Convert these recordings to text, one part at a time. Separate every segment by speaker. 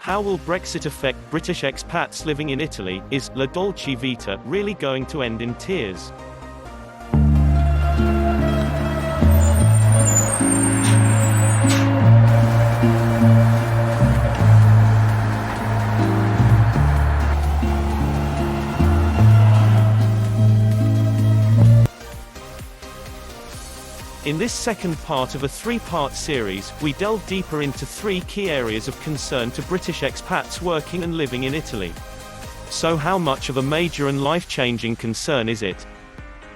Speaker 1: How will Brexit affect British expats living in Italy? Is La Dolce Vita really going to end in tears? In this second part of a three-part series, we delve deeper into three key areas of concern to British expats working and living in Italy. So how much of a major and life-changing concern is it?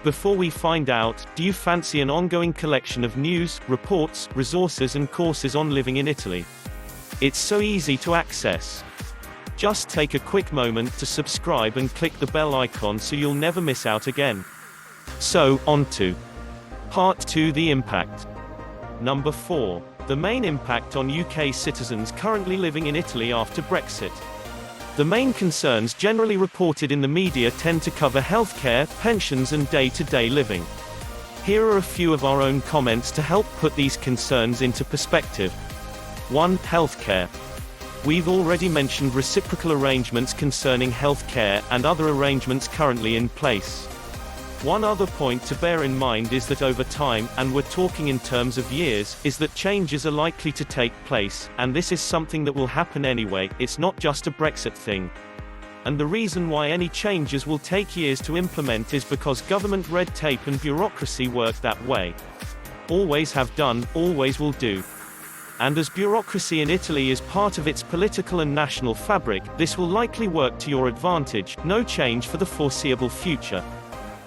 Speaker 1: Before we find out, do you fancy an ongoing collection of news, reports, resources and courses on living in Italy? It's so easy to access. Just take a quick moment to subscribe and click the bell icon so you'll never miss out again. So, on to Part 2: The Impact. Number 4. The main impact on UK citizens currently living in Italy after Brexit. The main concerns generally reported in the media tend to cover healthcare, pensions and day-to-day living. Here are a few of our own comments to help put these concerns into perspective. 1. Healthcare. We've already mentioned reciprocal arrangements concerning healthcare, and other arrangements currently in place. One other point to bear in mind is that over time, and we're talking in terms of years, is that changes are likely to take place, and this is something that will happen anyway. It's not just a Brexit thing. And the reason why any changes will take years to implement is because government red tape and bureaucracy work that way. Always have done, always will do. And as bureaucracy in Italy is part of its political and national fabric, this will likely work to your advantage. No change for the foreseeable future.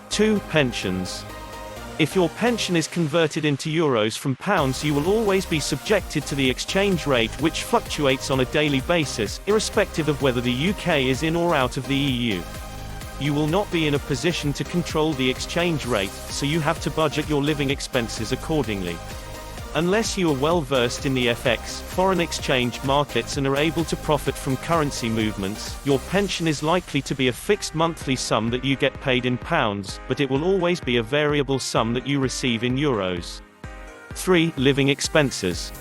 Speaker 1: 2. Pensions. If your pension is converted into euros from pounds, you will always be subjected to the exchange rate, which fluctuates on a daily basis, irrespective of whether the UK is in or out of the EU. You will not be in a position to control the exchange rate, so you have to budget your living expenses accordingly. Unless you are well versed in the FX, foreign exchange markets and are able to profit from currency movements, your pension is likely to be a fixed monthly sum that you get paid in pounds, but it will always be a variable sum that you receive in euros. 3. Living expenses.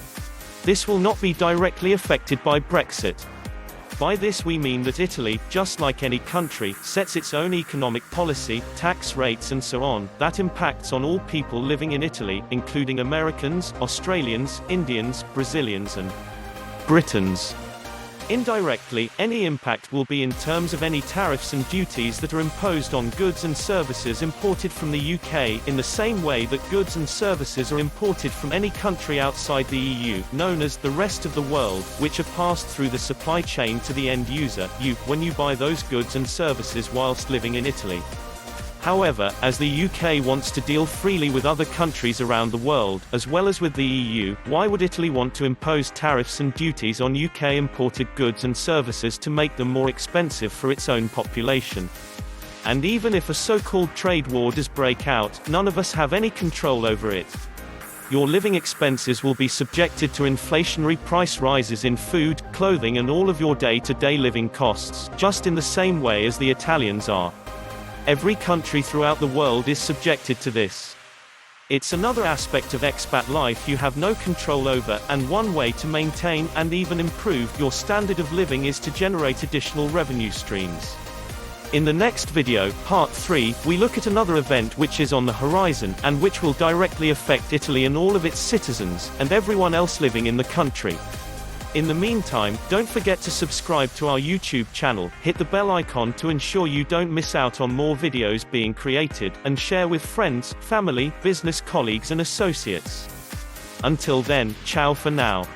Speaker 1: This will not be directly affected by Brexit. By this we mean that Italy, just like any country, sets its own economic policy, tax rates and so on, that impacts on all people living in Italy, including Americans, Australians, Indians, Brazilians and Britons. Indirectly, any impact will be in terms of any tariffs and duties that are imposed on goods and services imported from the UK, in the same way that goods and services are imported from any country outside the EU, known as the rest of the world, which are passed through the supply chain to the end user, when you buy those goods and services whilst living in Italy. However, as the UK wants to deal freely with other countries around the world, as well as with the EU, why would Italy want to impose tariffs and duties on UK imported goods and services to make them more expensive for its own population? And even if a so-called trade war does break out, none of us have any control over it. Your living expenses will be subjected to inflationary price rises in food, clothing and all of your day-to-day living costs, just in the same way as the Italians are. Every country throughout the world is subjected to this. It's another aspect of expat life you have no control over, and one way to maintain, and even improve, your standard of living is to generate additional revenue streams. In the next video, Part 3, we look at another event which is on the horizon, and which will directly affect Italy and all of its citizens, and everyone else living in the country. In the meantime, don't forget to subscribe to our YouTube channel, hit the bell icon to ensure you don't miss out on more videos being created, and share with friends, family, business colleagues and associates. Until then, ciao for now.